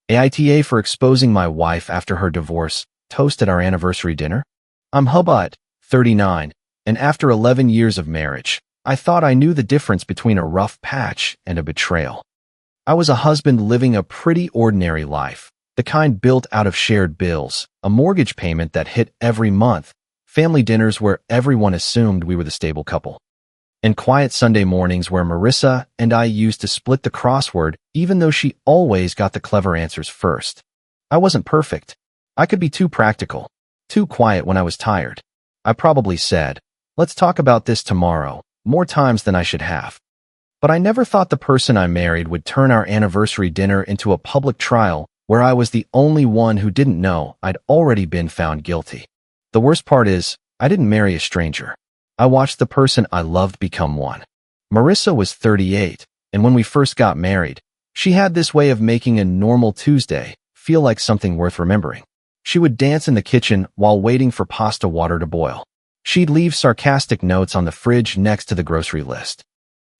AITA for exposing my wife after her divorce, toast at our anniversary dinner? I'm Hubbard, 39, and after 11 years of marriage, I thought I knew the difference between a rough patch and a betrayal. I was a husband living a pretty ordinary life, the kind built out of shared bills, a mortgage payment that hit every month, family dinners where everyone assumed we were the stable couple, and quiet Sunday mornings where Marissa and I used to split the crossword even though she always got the clever answers first. I wasn't perfect. I could be too practical, too quiet when I was tired. I probably said, "Let's talk about this tomorrow," more times than I should have. But I never thought the person I married would turn our anniversary dinner into a public trial where I was the only one who didn't know I'd already been found guilty. The worst part is, I didn't marry a stranger. I watched the person I loved become one. Marissa was 38, and when we first got married, she had this way of making a normal Tuesday feel like something worth remembering. She would dance in the kitchen while waiting for pasta water to boil. She'd leave sarcastic notes on the fridge next to the grocery list.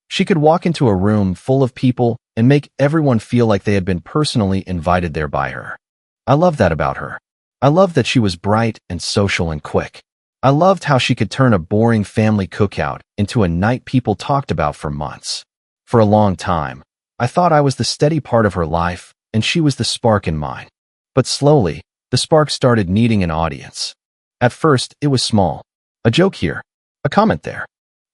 She could walk into a room full of people and make everyone feel like they had been personally invited there by her. I loved that about her. I loved that she was bright and social and quick. I loved how she could turn a boring family cookout into a night people talked about for months. For a long time, I thought I was the steady part of her life and she was the spark in mine. But slowly, the spark started needing an audience. At first, it was small. A joke here, a comment there.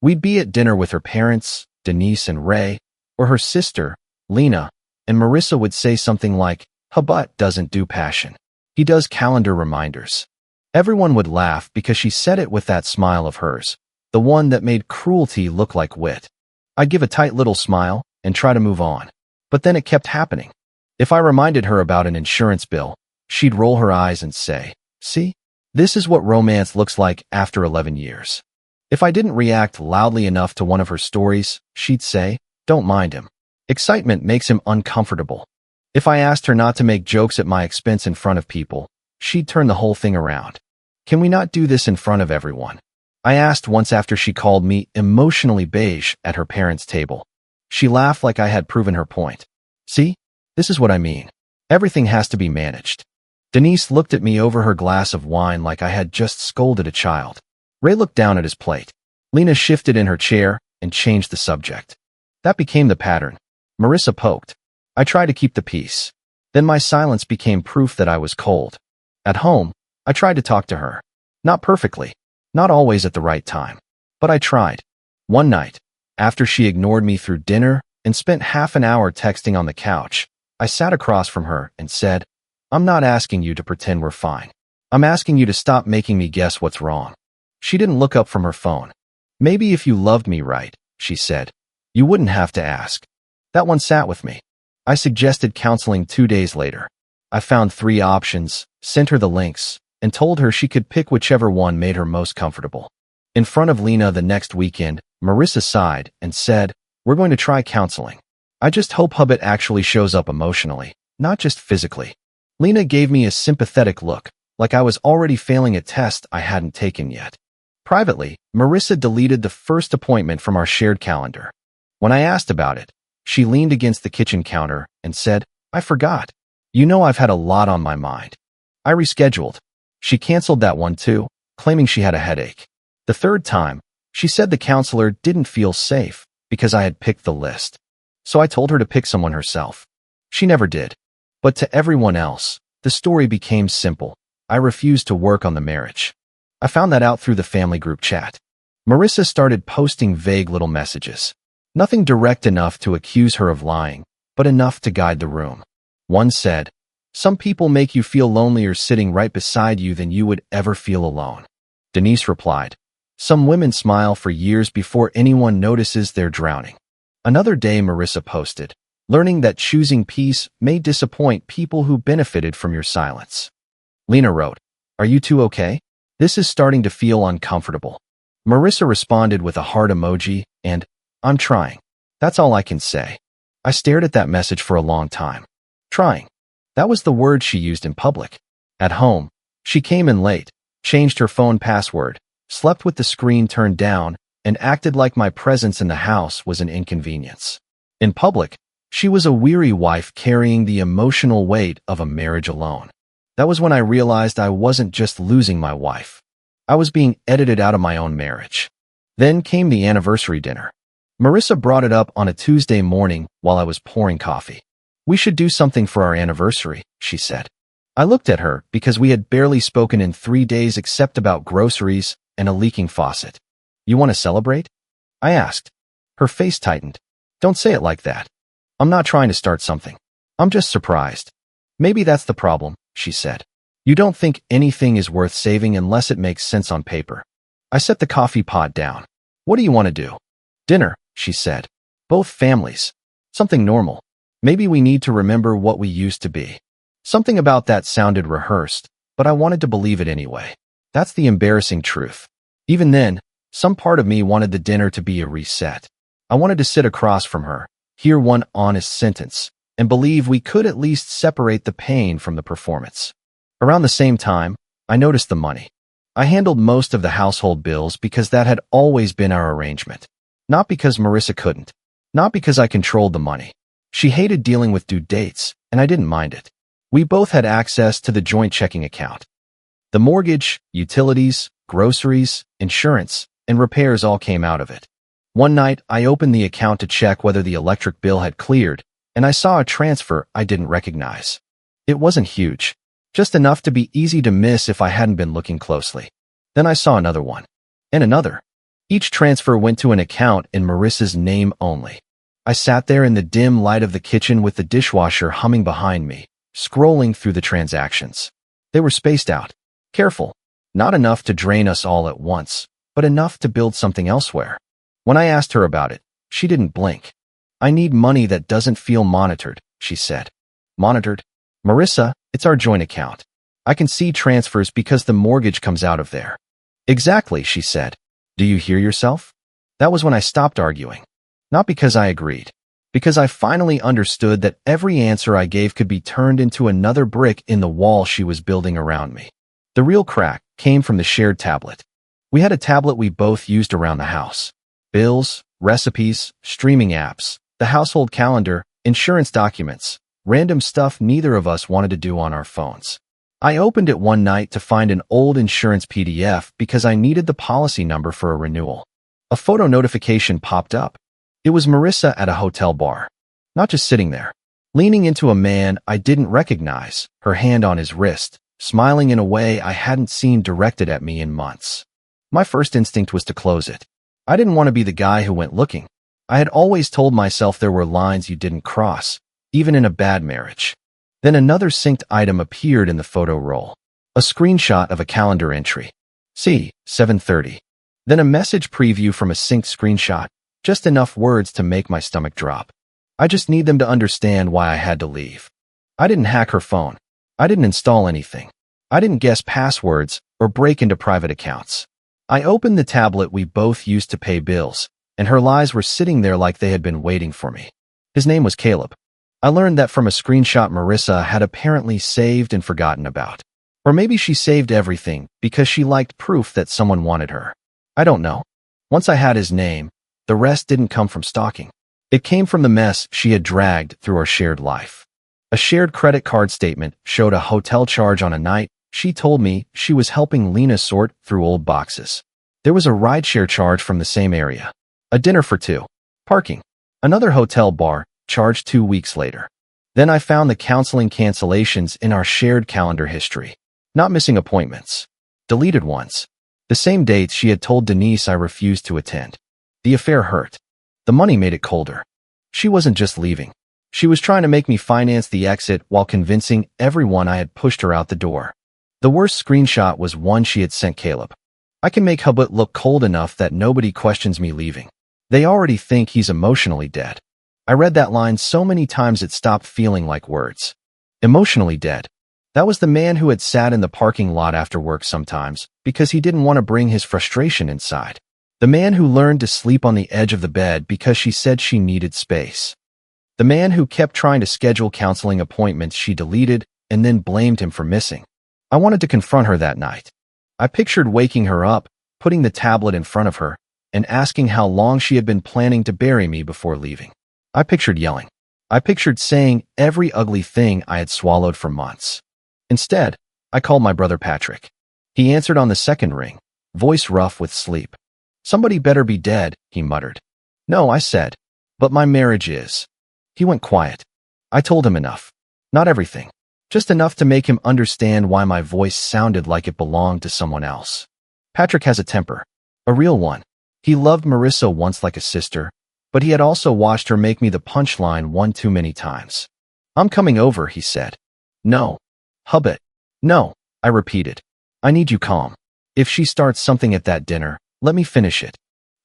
We'd be at dinner with her parents, Denise and Ray, or her sister, Lena, and Marissa would say something like, "Hubbard doesn't do passion. He does calendar reminders." Everyone would laugh because she said it with that smile of hers, the one that made cruelty look like wit. I'd give a tight little smile and try to move on. But then it kept happening. If I reminded her about an insurance bill, she'd roll her eyes and say, "See? This is what romance looks like after 11 years. If I didn't react loudly enough to one of her stories, she'd say, "Don't mind him. Excitement makes him uncomfortable." If I asked her not to make jokes at my expense in front of people, she'd turn the whole thing around. "Can we not do this in front of everyone?" I asked once after she called me emotionally beige at her parents' table. She laughed like I had proven her point. "See? This is what I mean. Everything has to be managed." Denise looked at me over her glass of wine like I had just scolded a child. Ray looked down at his plate. Lena shifted in her chair and changed the subject. That became the pattern. Marissa poked. I tried to keep the peace. Then my silence became proof that I was cold. At home, I tried to talk to her. Not perfectly, not always at the right time, but I tried. One night, after she ignored me through dinner and spent half an hour texting on the couch, I sat across from her and said, "I'm not asking you to pretend we're fine. I'm asking you to stop making me guess what's wrong." She didn't look up from her phone. "Maybe if you loved me right," she said, "you wouldn't have to ask." That one sat with me. I suggested counseling 2 days later. I found 3 options, sent her the links, and told her she could pick whichever one made her most comfortable. In front of Lena the next weekend, Marissa sighed and said, "We're going to try counseling. I just hope Hubbard actually shows up emotionally, not just physically." Lena gave me a sympathetic look, like I was already failing a test I hadn't taken yet. Privately, Marissa deleted the first appointment from our shared calendar. When I asked about it, she leaned against the kitchen counter and said, "I forgot. You know I've had a lot on my mind." I rescheduled. She canceled that one too, claiming she had a headache. The third time, she said the counselor didn't feel safe because I had picked the list. So I told her to pick someone herself. She never did. But to everyone else, the story became simple. I refused to work on the marriage. I found that out through the family group chat. Marissa started posting vague little messages. Nothing direct enough to accuse her of lying, but enough to guide the room. One said, "Some people make you feel lonelier sitting right beside you than you would ever feel alone." Denise replied, "Some women smile for years before anyone notices they're drowning." Another day, Marissa posted, "Learning that choosing peace may disappoint people who benefited from your silence." Lena wrote, "Are you two okay? This is starting to feel uncomfortable." Marissa responded with a heart emoji and, "I'm trying. That's all I can say." I stared at that message for a long time. Trying. That was the word she used in public. At home, she came in late, changed her phone password, slept with the screen turned down, and acted like my presence in the house was an inconvenience. In public, She was a weary wife carrying the emotional weight of a marriage alone. That was when I realized I wasn't just losing my wife. I was being edited out of my own marriage. Then came the anniversary dinner. Marissa brought it up on a Tuesday morning while I was pouring coffee. "We should do something for our anniversary," she said. I looked at her because we had barely spoken in 3 days except about groceries and a leaking faucet. "You want to celebrate?" I asked. Her face tightened. "Don't say it like that. I'm not trying to start something. I'm just surprised." "Maybe that's the problem," she said. "You don't think anything is worth saving unless it makes sense on paper." I set the coffee pot down. "What do you want to do?" "Dinner," she said. "Both families. Something normal. Maybe we need to remember what we used to be." Something about that sounded rehearsed, but I wanted to believe it anyway. That's the embarrassing truth. Even then, some part of me wanted the dinner to be a reset. I wanted to sit across from her, hear one honest sentence, and believe we could at least separate the pain from the performance. Around the same time, I noticed the money. I handled most of the household bills because that had always been our arrangement. Not because Marissa couldn't. Not because I controlled the money. She hated dealing with due dates, and I didn't mind it. We both had access to the joint checking account. The mortgage, utilities, groceries, insurance, and repairs all came out of it. One night, I opened the account to check whether the electric bill had cleared, and I saw a transfer I didn't recognize. It wasn't huge, just enough to be easy to miss if I hadn't been looking closely. Then I saw another one, and another. Each transfer went to an account in Marissa's name only. I sat there in the dim light of the kitchen with the dishwasher humming behind me, scrolling through the transactions. They were spaced out, careful, not enough to drain us all at once, but enough to build something elsewhere. When I asked her about it, she didn't blink. "I need money that doesn't feel monitored," she said. "Monitored? Marissa, it's our joint account. I can see transfers because the mortgage comes out of there." "Exactly," she said. "Do you hear yourself?" That was when I stopped arguing. Not because I agreed. Because I finally understood that every answer I gave could be turned into another brick in the wall she was building around me. The real crack came from the shared tablet. We had a tablet we both used around the house. Bills, recipes, streaming apps, the household calendar, insurance documents, random stuff neither of us wanted to do on our phones. I opened it one night to find an old insurance PDF because I needed the policy number for a renewal. A photo notification popped up. It was Marissa at a hotel bar. Not just sitting there, leaning into a man I didn't recognize, her hand on his wrist, smiling in a way I hadn't seen directed at me in months. My first instinct was to close it. I didn't want to be the guy who went looking. I had always told myself there were lines you didn't cross, even in a bad marriage. Then another synced item appeared in the photo roll. A screenshot of a calendar entry. See, 7:30. Then a message preview from a synced screenshot. Just enough words to make my stomach drop. I just need them to understand why I had to leave. I didn't hack her phone. I didn't install anything. I didn't guess passwords or break into private accounts. I opened the tablet we both used to pay bills, and her lies were sitting there like they had been waiting for me. His name was Caleb. I learned that from a screenshot Marissa had apparently saved and forgotten about. Or maybe she saved everything because she liked proof that someone wanted her. I don't know. Once I had his name, the rest didn't come from stalking. It came from the mess she had dragged through our shared life. A shared credit card statement showed a hotel charge on a night. She told me she was helping Lena sort through old boxes. There was a rideshare charge from the same area. A dinner for two. Parking. Another hotel bar, charged 2 weeks later. Then I found the counseling cancellations in our shared calendar history. Not missing appointments. Deleted ones. The same dates she had told Denise I refused to attend. The affair hurt. The money made it colder. She wasn't just leaving. She was trying to make me finance the exit while convincing everyone I had pushed her out the door. The worst screenshot was one she had sent Caleb. "I can make Hubbard look cold enough that nobody questions me leaving. They already think he's emotionally dead." I read that line so many times it stopped feeling like words. Emotionally dead. That was the man who had sat in the parking lot after work sometimes because he didn't want to bring his frustration inside. The man who learned to sleep on the edge of the bed because she said she needed space. The man who kept trying to schedule counseling appointments she deleted and then blamed him for missing. I wanted to confront her that night. I pictured waking her up, putting the tablet in front of her, and asking how long she had been planning to bury me before leaving. I pictured yelling. I pictured saying every ugly thing I had swallowed for months. Instead, I called my brother Patrick. He answered on the second ring, voice rough with sleep. "Somebody better be dead," he muttered. "No," I said, "but my marriage is." He went quiet. I told him enough. Not everything. Just enough to make him understand why my voice sounded like it belonged to someone else. Patrick has a temper. A real one. He loved Marissa once like a sister, but he had also watched her make me the punchline one too many times. "I'm coming over," he said. "No." "Hubbit." "No," I repeated. "I need you calm. If she starts something at that dinner, let me finish it."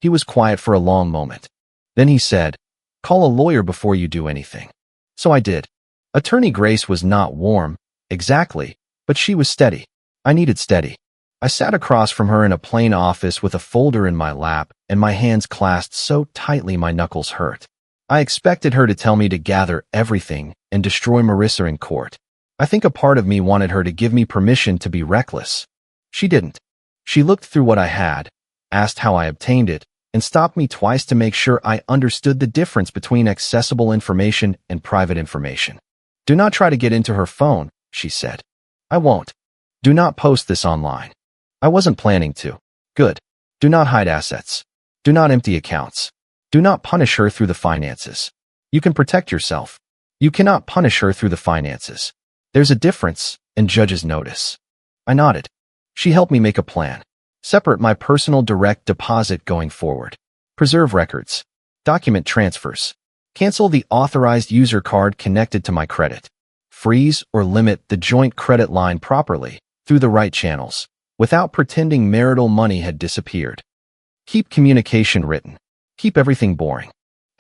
He was quiet for a long moment. Then he said, "Call a lawyer before you do anything." So I did. Attorney Grace was not warm, exactly, but she was steady. I needed steady. I sat across from her in a plain office with a folder in my lap and my hands clasped so tightly my knuckles hurt. I expected her to tell me to gather everything and destroy Marissa in court. I think a part of me wanted her to give me permission to be reckless. She didn't. She looked through what I had, asked how I obtained it, and stopped me twice to make sure I understood the difference between accessible information and private information. "Do not try to get into her phone," she said. "I won't. Do not post this online." I wasn't planning to. Good. "Do not hide assets. Do not empty accounts. Do not punish her through the finances. You can protect yourself. You cannot punish her through the finances. There's a difference, and judges notice." I nodded. She helped me make a plan. Separate my personal direct deposit going forward. Preserve records. Document transfers. Cancel the authorized user card connected to my credit. Freeze or limit the joint credit line properly, through the right channels, without pretending marital money had disappeared. Keep communication written. Keep everything boring.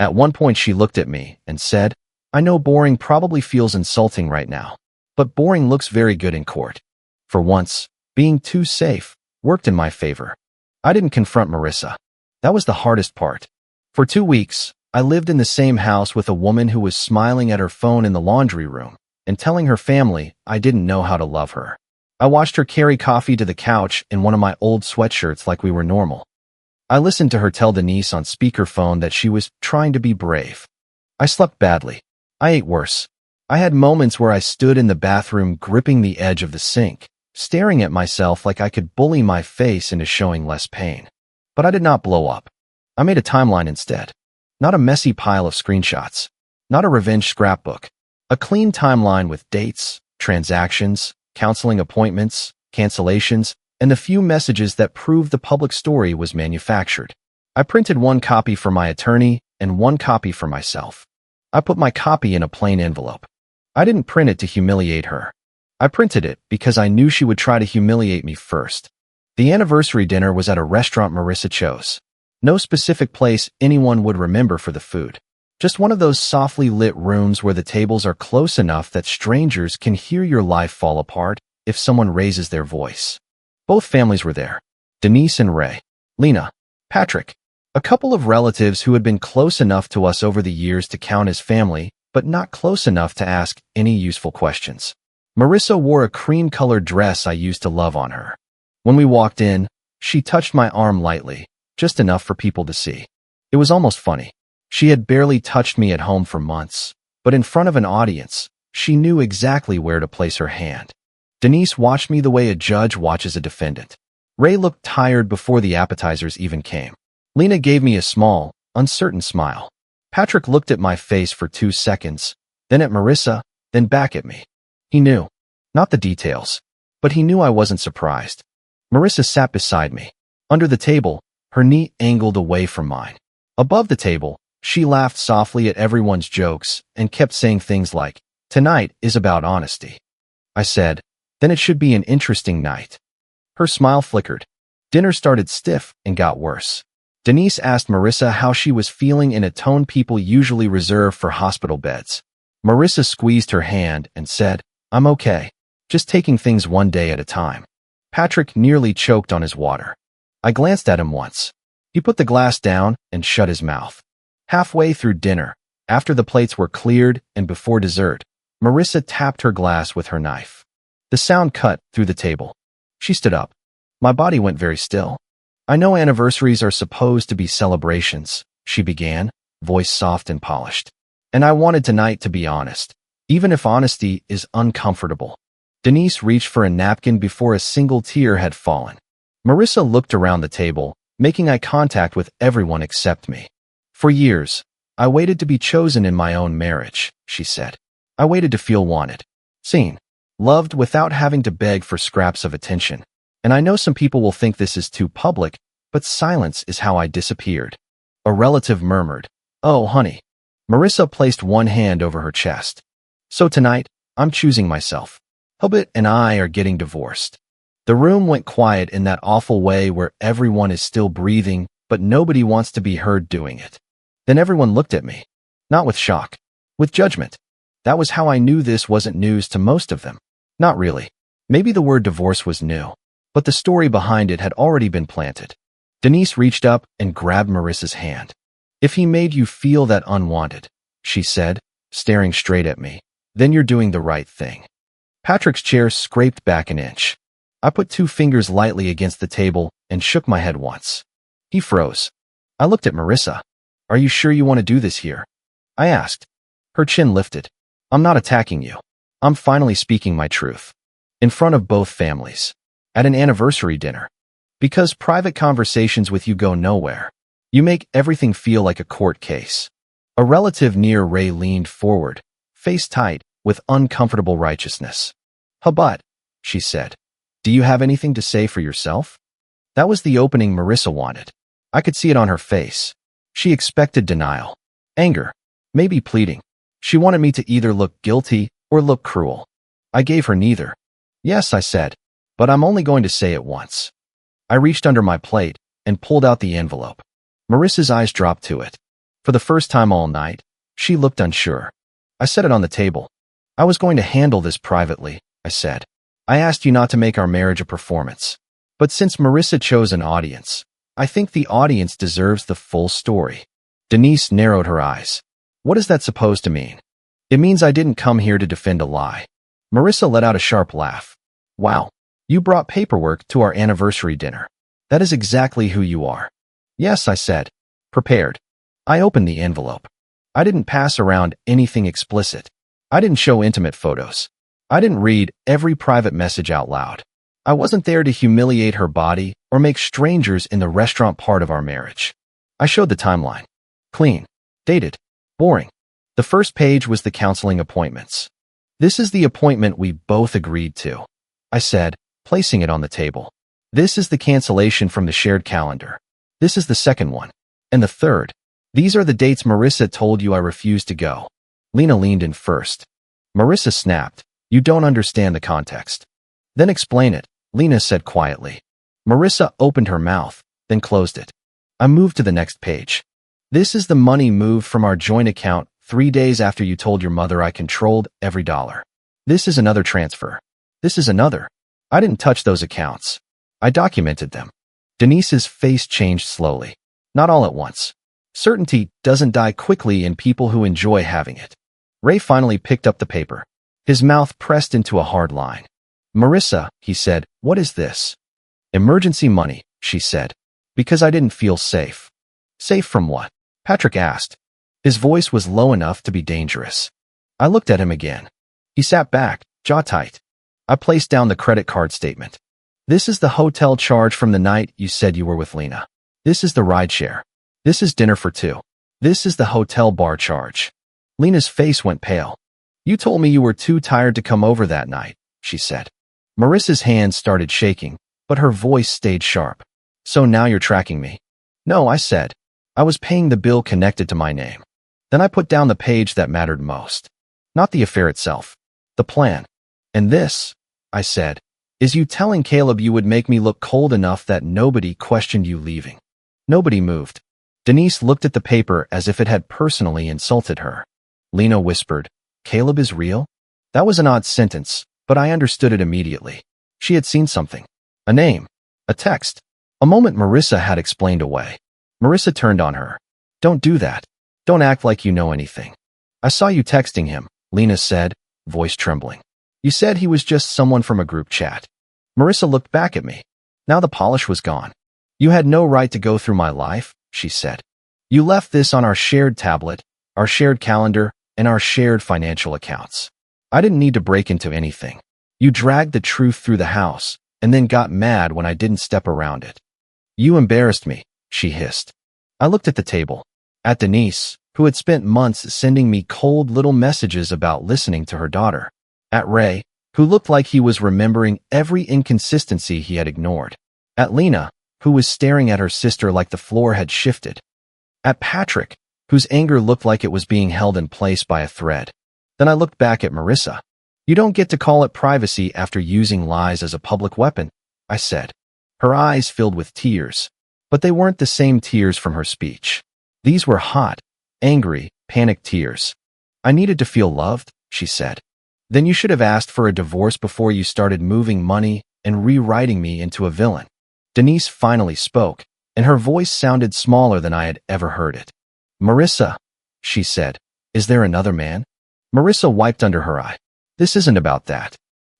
At one point she looked at me and said, "I know boring probably feels insulting right now, but boring looks very good in court." For once, being too safe worked in my favor. I didn't confront Marissa. That was the hardest part. For 2 weeks, I lived in the same house with a woman who was smiling at her phone in the laundry room and telling her family I didn't know how to love her. I watched her carry coffee to the couch in one of my old sweatshirts like we were normal. I listened to her tell Denise on speakerphone that she was trying to be brave. I slept badly. I ate worse. I had moments where I stood in the bathroom gripping the edge of the sink, staring at myself like I could bully my face into showing less pain. But I did not blow up. I made a timeline instead. Not a messy pile of screenshots. Not a revenge scrapbook. A clean timeline with dates, transactions, counseling appointments, cancellations, and the few messages that proved the public story was manufactured. I printed one copy for my attorney and one copy for myself. I put my copy in a plain envelope. I didn't print it to humiliate her. I printed it because I knew she would try to humiliate me first. The anniversary dinner was at a restaurant Marissa chose. No specific place anyone would remember for the food. Just one of those softly lit rooms where the tables are close enough that strangers can hear your life fall apart if someone raises their voice. Both families were there. Denise and Ray. Lena. Patrick. A couple of relatives who had been close enough to us over the years to count as family, but not close enough to ask any useful questions. Marissa wore a cream-colored dress I used to love on her. When we walked in, she touched my arm lightly, just enough for people to see. It was almost funny. She had barely touched me at home for months, but in front of an audience, she knew exactly where to place her hand. Denise watched me the way a judge watches a defendant. Ray looked tired before the appetizers even came. Lena gave me a small, uncertain smile. Patrick looked at my face for 2 seconds, then at Marissa, then back at me. He knew. Not the details, but he knew I wasn't surprised. Marissa sat beside me. Under the table, her knee angled away from mine. Above the table, she laughed softly at everyone's jokes and kept saying things like, "Tonight is about honesty." I said, "Then it should be an interesting night." Her smile flickered. Dinner started stiff and got worse. Denise asked Marissa how she was feeling in a tone people usually reserve for hospital beds. Marissa squeezed her hand and said, "I'm okay. Just taking things one day at a time." Patrick nearly choked on his water. I glanced at him once. He put the glass down and shut his mouth. Halfway through dinner, after the plates were cleared and before dessert, Marissa tapped her glass with her knife. The sound cut through the table. She stood up. My body went very still. "I know anniversaries are supposed to be celebrations," she began, voice soft and polished. And I wanted tonight to be honest, even if honesty is uncomfortable. Denise reached for a napkin before a single tear had fallen. Marissa looked around the table, making eye contact with everyone except me. For years, I waited to be chosen in my own marriage, she said. I waited to feel wanted, seen, loved without having to beg for scraps of attention. And I know some people will think this is too public, but silence is how I disappeared. A relative murmured, "Oh, honey." Marissa placed one hand over her chest. So tonight, I'm choosing myself. Hubbard and I are getting divorced. The room went quiet in that awful way where everyone is still breathing, but nobody wants to be heard doing it. Then everyone looked at me. Not with shock, with judgment. That was how I knew this wasn't news to most of them. Not really. Maybe the word divorce was new, but the story behind it had already been planted. Denise reached up and grabbed Marissa's hand. "If he made you feel that unwanted," she said, staring straight at me, "then you're doing the right thing." Patrick's chair scraped back an inch. I put 2 fingers lightly against the table and shook my head once. He froze. I looked at Marissa. "Are you sure you want to do this here?" I asked. Her chin lifted. "I'm not attacking you. I'm finally speaking my truth. In front of both families. At an anniversary dinner. Because private conversations with you go nowhere. You make everything feel like a court case." A relative near Ray leaned forward, face tight, with uncomfortable righteousness. "Hubbard," she said. "Do you have anything to say for yourself?" That was the opening Marissa wanted. I could see it on her face. She expected denial, anger, maybe pleading. She wanted me to either look guilty or look cruel. I gave her neither. "Yes," I said, "but I'm only going to say it once." I reached under my plate and pulled out the envelope. Marissa's eyes dropped to it. For the first time all night, she looked unsure. I set it on the table. "I was going to handle this privately," I said. "I asked you not to make our marriage a performance. But since Marissa chose an audience, I think the audience deserves the full story." Denise narrowed her eyes. "What is that supposed to mean?" "It means I didn't come here to defend a lie." Marissa let out a sharp laugh. "Wow, you brought paperwork to our anniversary dinner. That is exactly who you are." "Yes," I said, prepared. I opened the envelope. I didn't pass around anything explicit. I didn't show intimate photos. I didn't read every private message out loud. I wasn't there to humiliate her body or make strangers in the restaurant part of our marriage. I showed the timeline. Clean, dated, boring. The first page was the counseling appointments. "This is the appointment we both agreed to," I said, placing it on the table. "This is the cancellation from the shared calendar. This is the second one. And the third. These are the dates Marissa told you I refused to go." Lena leaned in first. Marissa snapped. "You don't understand the context." "Then explain it," Lena said quietly. Marissa opened her mouth, then closed it. I moved to the next page. "This is the money moved from our joint account 3 days after you told your mother I controlled every dollar. This is another transfer. This is another. I didn't touch those accounts. I documented them." Denise's face changed slowly. Not all at once. Certainty doesn't die quickly in people who enjoy having it. Ray finally picked up the paper. His mouth pressed into a hard line. "Marissa," he said, "what is this?" "Emergency money," she said. "Because I didn't feel safe." "Safe from what?" Patrick asked. His voice was low enough to be dangerous. I looked at him again. He sat back, jaw tight. I placed down the credit card statement. "This is the hotel charge from the night you said you were with Lena. This is the rideshare. This is dinner for 2. This is the hotel bar charge." Lena's face went pale. "You told me you were too tired to come over that night," she said. Marissa's hands started shaking, but her voice stayed sharp. "So now you're tracking me?" "No," I said. "I was paying the bill connected to my name." Then I put down the page that mattered most. Not the affair itself. The plan. "And this," I said, "is you telling Caleb you would make me look cold enough that nobody questioned you leaving." Nobody moved. Denise looked at the paper as if it had personally insulted her. Lena whispered, "Caleb is real?" That was an odd sentence, but I understood it immediately. She had seen something. A name. A text. A moment Marissa had explained away. Marissa turned on her. "Don't do that. Don't act like you know anything." "I saw you texting him," Lena said, voice trembling. "You said he was just someone from a group chat." Marissa looked back at me. Now the polish was gone. "You had no right to go through my life," she said. "You left this on our shared tablet, our shared calendar, and our shared financial accounts. I didn't need to break into anything. You dragged the truth through the house, and then got mad when I didn't step around it. You embarrassed me, she hissed. I looked at the table, at Denise, who had spent months sending me cold little messages about listening to her daughter, at Ray, who looked like he was remembering every inconsistency he had ignored, at Lena, who was staring at her sister like the floor had shifted, at Patrick, whose anger looked like it was being held in place by a thread. Then I looked back at Marissa. You don't get to call it privacy after using lies as a public weapon, I said. Her eyes filled with tears, but they weren't the same tears from her speech. These were hot, angry, panicked tears. I needed to feel loved, she said. Then you should have asked for a divorce before you started moving money and rewriting me into a villain. Denise finally spoke, and her voice sounded smaller than I had ever heard it. Marissa, she said, is there another man? Marissa wiped under her eye. This isn't about that.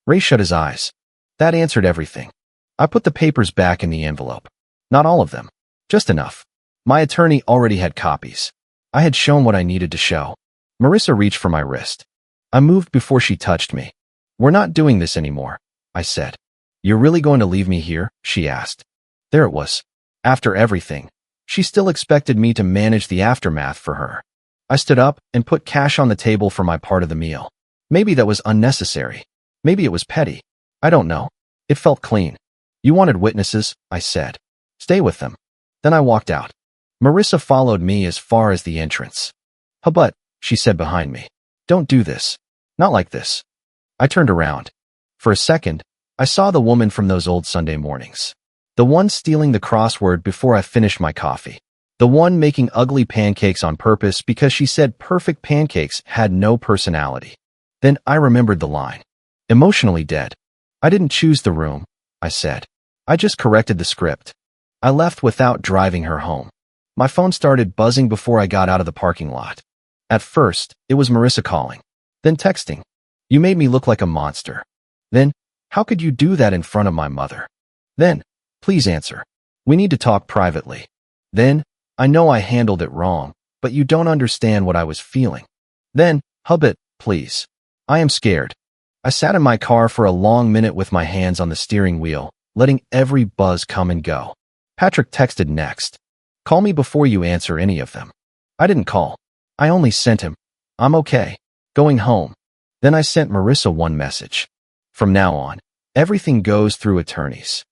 Ray shut his eyes. That answered everything. I put the papers back in the envelope. Not all of them. Just enough. My attorney already had copies. I had shown what I needed to show. Marissa reached for my wrist. I moved before she touched me. We're not doing this anymore, I said. You're really going to leave me here? She asked. There it was. After everything, she still expected me to manage the aftermath for her. I stood up and put cash on the table for my part of the meal. Maybe that was unnecessary. Maybe it was petty. I don't know. It felt clean. You wanted witnesses, I said. Stay with them. Then I walked out. Marissa followed me as far as the entrance. But, she said behind me. Don't do this. Not like this. I turned around. For a second, I saw the woman from those old Sunday mornings. The one stealing the crossword before I finished my coffee. The one making ugly pancakes on purpose because she said perfect pancakes had no personality. Then I remembered the line. Emotionally dead. I didn't choose the room, I said. I just corrected the script. I left without driving her home. My phone started buzzing before I got out of the parking lot. At first, it was Marissa calling. Then texting. You made me look like a monster. Then, how could you do that in front of my mother? Then, please answer. We need to talk privately. Then, I know I handled it wrong, but you don't understand what I was feeling. Then, Hubbit, please. I am scared. I sat in my car for a long minute with my hands on the steering wheel, letting every buzz come and go. Patrick texted next. Call me before you answer any of them. I didn't call. I only sent him. I'm okay. Going home. Then I sent Marissa one message. From now on, everything goes through attorneys.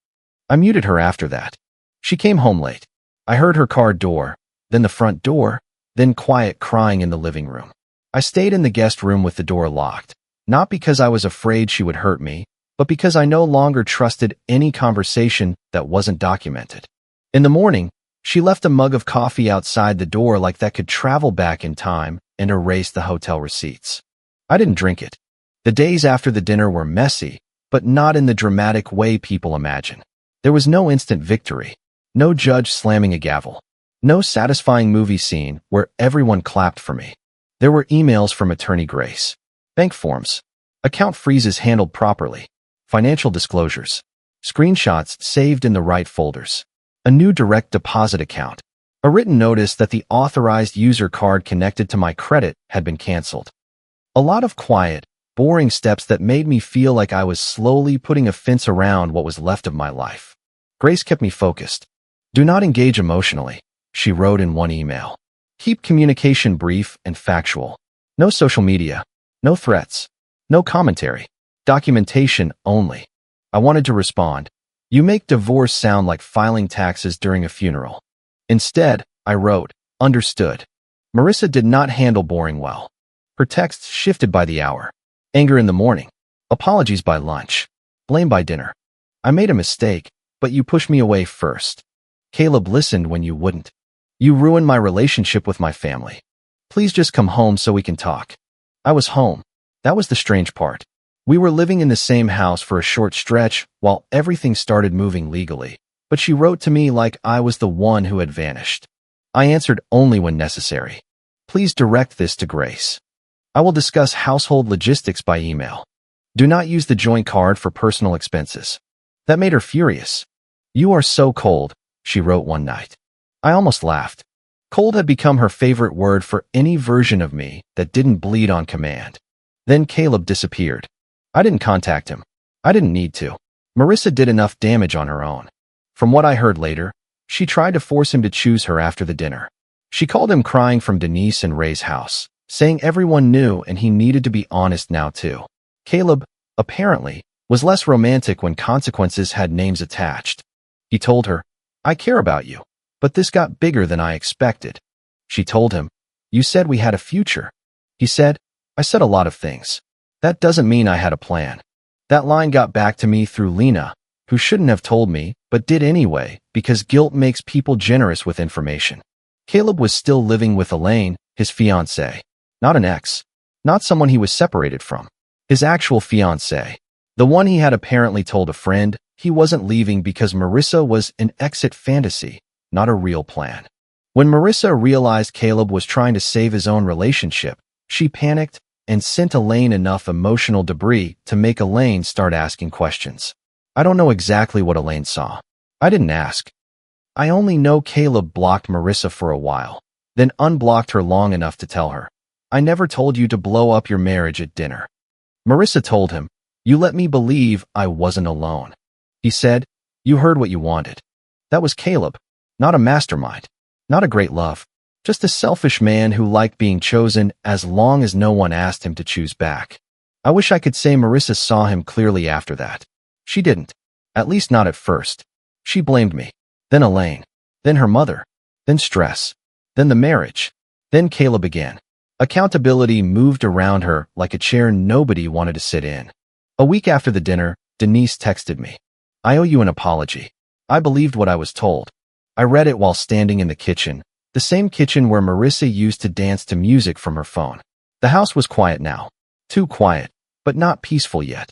I muted her after that. She came home late. I heard her car door, then the front door, then quiet crying in the living room. I stayed in the guest room with the door locked, not because I was afraid she would hurt me, but because I no longer trusted any conversation that wasn't documented. In the morning, she left a mug of coffee outside the door like that could travel back in time and erase the hotel receipts. I didn't drink it. The days after the dinner were messy, but not in the dramatic way people imagine. There was no instant victory. No judge slamming a gavel. No satisfying movie scene where everyone clapped for me. There were emails from Attorney Grace. Bank forms. Account freezes handled properly. Financial disclosures. Screenshots saved in the right folders. A new direct deposit account. A written notice that the authorized user card connected to my credit had been canceled. A lot of quiet, boring steps that made me feel like I was slowly putting a fence around what was left of my life. Grace kept me focused. Do not engage emotionally, she wrote in one email. Keep communication brief and factual. No social media. No threats. No commentary. Documentation only. I wanted to respond. You make divorce sound like filing taxes during a funeral. Instead, I wrote, understood. Marissa did not handle boring well. Her texts shifted by the hour. Anger in the morning. Apologies by lunch. Blame by dinner. I made a mistake, but you pushed me away first. Caleb listened when you wouldn't. You ruined my relationship with my family. Please just come home so we can talk. I was home. That was the strange part. We were living in the same house for a short stretch while everything started moving legally, but she wrote to me like I was the one who had vanished. I answered only when necessary. Please direct this to Grace. I will discuss household logistics by email. Do not use the joint card for personal expenses. That made her furious. You are so cold, she wrote one night. I almost laughed. Cold had become her favorite word for any version of me that didn't bleed on command. Then Caleb disappeared. I didn't contact him. I didn't need to. Marissa did enough damage on her own. From what I heard later, she tried to force him to choose her after the dinner. She called him crying from Denise and Ray's house, saying everyone knew and he needed to be honest now too. Caleb, apparently, was less romantic when consequences had names attached. He told her, "I care about you, but this got bigger than I expected." She told him, "You said we had a future." He said, "I said a lot of things. That doesn't mean I had a plan." That line got back to me through Lena, who shouldn't have told me, but did anyway, because guilt makes people generous with information. Caleb was still living with Elaine, his fiancée. Not an ex. Not someone he was separated from. His actual fiancée. The one he had apparently told a friend he wasn't leaving because Marissa was an exit fantasy, not a real plan. When Marissa realized Caleb was trying to save his own relationship, she panicked and sent Elaine enough emotional debris to make Elaine start asking questions. I don't know exactly what Elaine saw. I didn't ask. I only know Caleb blocked Marissa for a while, then unblocked her long enough to tell her, "I never told you to blow up your marriage at dinner." Marissa told him, "You let me believe I wasn't alone." He said, "You heard what you wanted." That was Caleb, not a mastermind, not a great love, just a selfish man who liked being chosen as long as no one asked him to choose back. I wish I could say Marissa saw him clearly after that. She didn't, at least not at first. She blamed me, then Elaine, then her mother, then stress, then the marriage, then Caleb again. Accountability moved around her like a chair nobody wanted to sit in. A week after the dinner, Denise texted me, "I owe you an apology. I believed what I was told." I read it while standing in the kitchen, the same kitchen where Marissa used to dance to music from her phone. The house was quiet now. Too quiet, but not peaceful yet.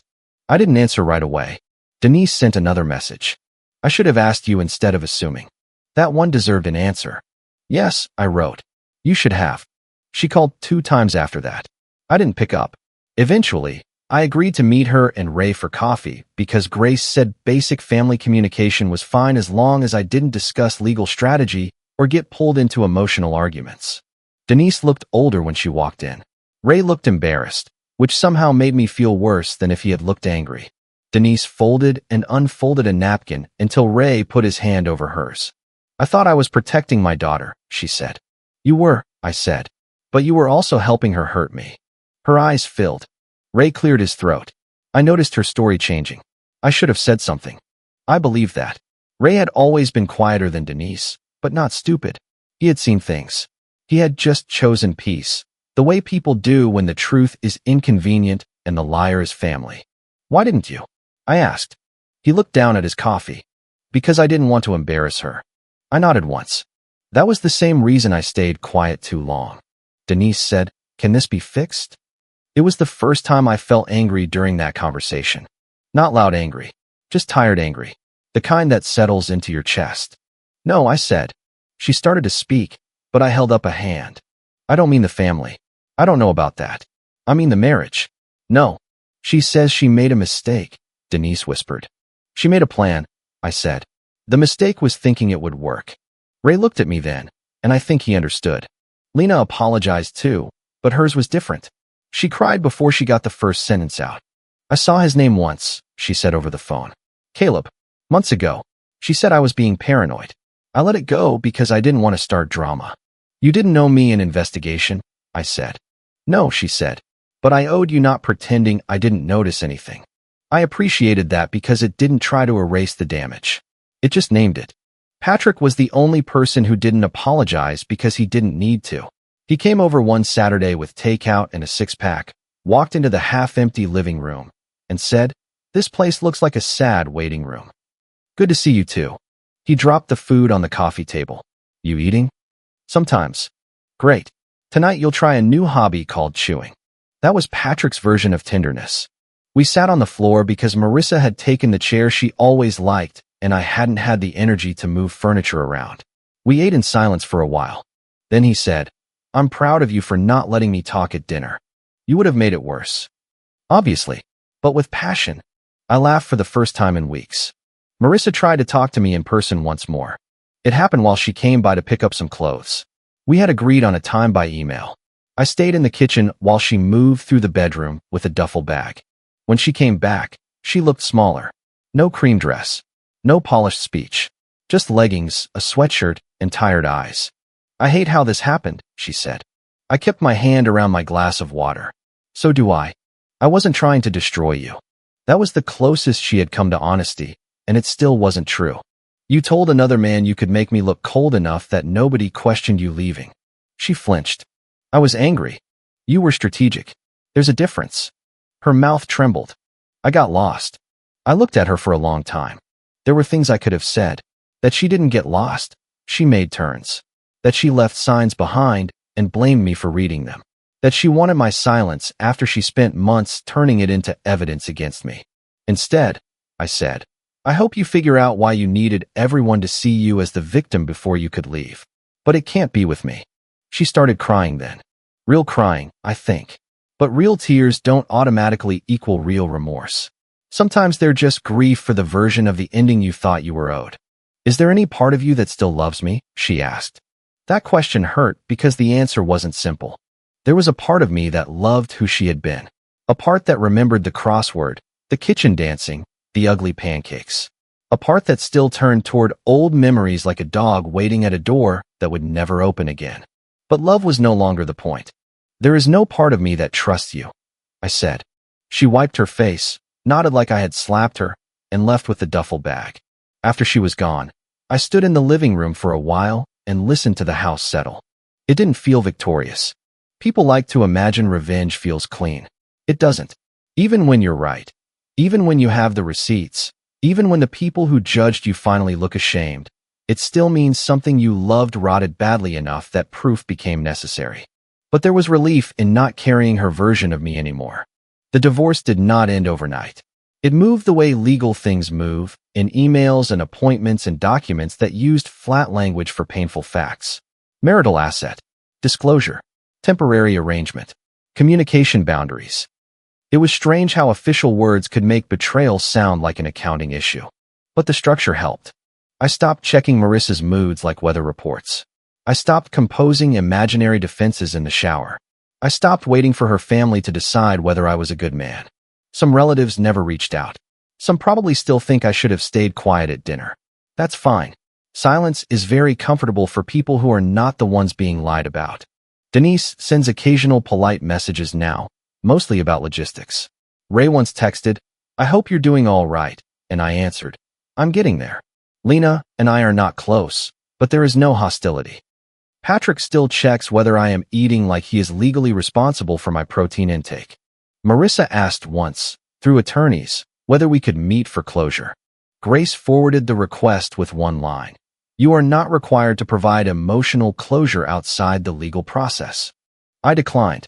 I didn't answer right away. Denise sent another message. "I should have asked you instead of assuming." That one deserved an answer. "Yes," I wrote. "You should have." She called 2 times after that. I didn't pick up. Eventually, I agreed to meet her and Ray for coffee because Grace said basic family communication was fine as long as I didn't discuss legal strategy or get pulled into emotional arguments. Denise looked older when she walked in. Ray looked embarrassed, which somehow made me feel worse than if he had looked angry. Denise folded and unfolded a napkin until Ray put his hand over hers. "I thought I was protecting my daughter," she said. "You were," I said, "but you were also helping her hurt me." Her eyes filled. Ray cleared his throat. I noticed her story changing. I should have said something. I believed that. Ray had always been quieter than Denise, but not stupid. He had seen things. He had just chosen peace, the way people do when the truth is inconvenient and the liar is family. "Why didn't you?" I asked. He looked down at his coffee. "Because I didn't want to embarrass her." I nodded once. "That was the same reason I stayed quiet too long." Denise said, "Can this be fixed?" It was the first time I felt angry during that conversation. Not loud angry, just tired angry, the kind that settles into your chest. "No," I said. She started to speak, but I held up a hand. "I don't mean the family. I don't know about that. I mean the marriage." "No." "She says she made a mistake," Denise whispered. "She made a plan," I said. "The mistake was thinking it would work." Ray looked at me then, and I think he understood. Lena apologized too, but hers was different. She cried before she got the first sentence out. "I saw his name once," she said over the phone. "Caleb. Months ago." She said I was being paranoid. I let it go because I didn't want to start drama. "You didn't know me in investigation," I said. "No," she said, "but I owed you not pretending I didn't notice anything." I appreciated that because it didn't try to erase the damage. It just named it. Patrick was the only person who didn't apologize because he didn't need to. He came over one Saturday with takeout and a 6-pack, walked into the half-empty living room, and said, "This place looks like a sad waiting room." "Good to see you too." He dropped the food on the coffee table. "You eating?" "Sometimes." "Great. Tonight you'll try a new hobby called chewing." That was Patrick's version of tenderness. We sat on the floor because Marissa had taken the chair she always liked, and I hadn't had the energy to move furniture around. We ate in silence for a while. Then he said, "I'm proud of you for not letting me talk at dinner. You would have made it worse." Obviously, but with passion. I laughed for the first time in weeks. Marissa tried to talk to me in person once more. It happened while she came by to pick up some clothes. We had agreed on a time by email. I stayed in the kitchen while she moved through the bedroom with a duffel bag. When she came back, she looked smaller. No cream dress. No polished speech. Just leggings, a sweatshirt, and tired eyes. "I hate how this happened," she said. I kept my hand around my glass of water. "So do I. I wasn't trying to destroy you." That was the closest she had come to honesty, and it still wasn't true. "You told another man you could make me look cold enough that nobody questioned you leaving." She flinched. I was angry. "You were strategic. There's a difference." Her mouth trembled. I got lost. I looked at her for a long time. There were things I could have said. That she didn't get lost. She made turns. That she left signs behind and blamed me for reading them. That she wanted my silence after she spent months turning it into evidence against me. Instead, I said, "I hope you figure out why you needed everyone to see you as the victim before you could leave. But it can't be with me." She started crying then. Real crying, I think. But real tears don't automatically equal real remorse. Sometimes they're just grief for the version of the ending you thought you were owed. "Is there any part of you that still loves me?" she asked. That question hurt because the answer wasn't simple. There was a part of me that loved who she had been. A part that remembered the crossword, the kitchen dancing, the ugly pancakes. A part that still turned toward old memories like a dog waiting at a door that would never open again. But love was no longer the point. "There is no part of me that trusts you," I said. She wiped her face, nodded like I had slapped her, and left with the duffel bag. After she was gone, I stood in the living room for a while and listened to the house settle. It didn't feel victorious. People like to imagine revenge feels clean. It doesn't. Even when you're right. Even when you have the receipts. Even when the people who judged you finally look ashamed. It still means something you loved rotted badly enough that proof became necessary. But there was relief in not carrying her version of me anymore. The divorce did not end overnight. It moved the way legal things move, in emails and appointments and documents that used flat language for painful facts. Marital asset, disclosure, temporary arrangement, communication boundaries. It was strange how official words could make betrayal sound like an accounting issue. But the structure helped. I stopped checking Marissa's moods like weather reports. I stopped composing imaginary defenses in the shower. I stopped waiting for her family to decide whether I was a good man. Some relatives never reached out. Some probably still think I should have stayed quiet at dinner. That's fine. Silence is very comfortable for people who are not the ones being lied about. Denise sends occasional polite messages now, mostly about logistics. Ray once texted, "I hope you're doing all right," and I answered, "I'm getting there." Lena and I are not close, but there is no hostility. Patrick still checks whether I am eating like he is legally responsible for my protein intake. Marissa asked once, through attorneys, whether we could meet for closure. Grace forwarded the request with one line. "You are not required to provide emotional closure outside the legal process." I declined.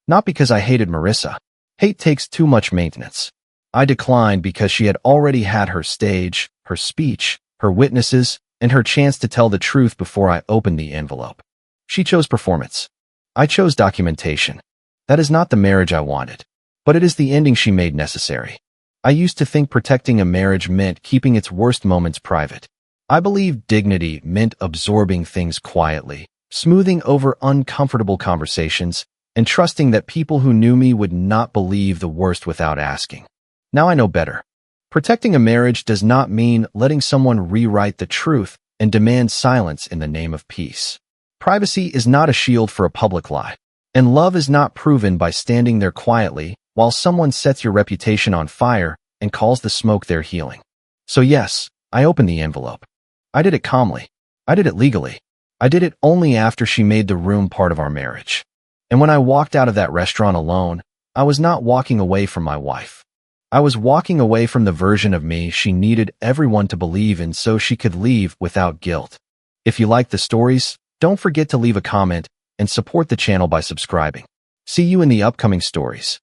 Not because I hated Marissa. Hate takes too much maintenance. I declined because she had already had her stage, her speech, her witnesses, and her chance to tell the truth before I opened the envelope. She chose performance. I chose documentation. That is not the marriage I wanted. But it is the ending she made necessary. I used to think protecting a marriage meant keeping its worst moments private. I believed dignity meant absorbing things quietly, smoothing over uncomfortable conversations, and trusting that people who knew me would not believe the worst without asking. Now I know better. Protecting a marriage does not mean letting someone rewrite the truth and demand silence in the name of peace. Privacy is not a shield for a public lie, and love is not proven by standing there quietly while someone sets your reputation on fire and calls the smoke their healing. So yes, I opened the envelope. I did it calmly. I did it legally. I did it only after she made the room part of our marriage. And when I walked out of that restaurant alone, I was not walking away from my wife. I was walking away from the version of me she needed everyone to believe in so she could leave without guilt. If you like the stories, don't forget to leave a comment and support the channel by subscribing. See you in the upcoming stories.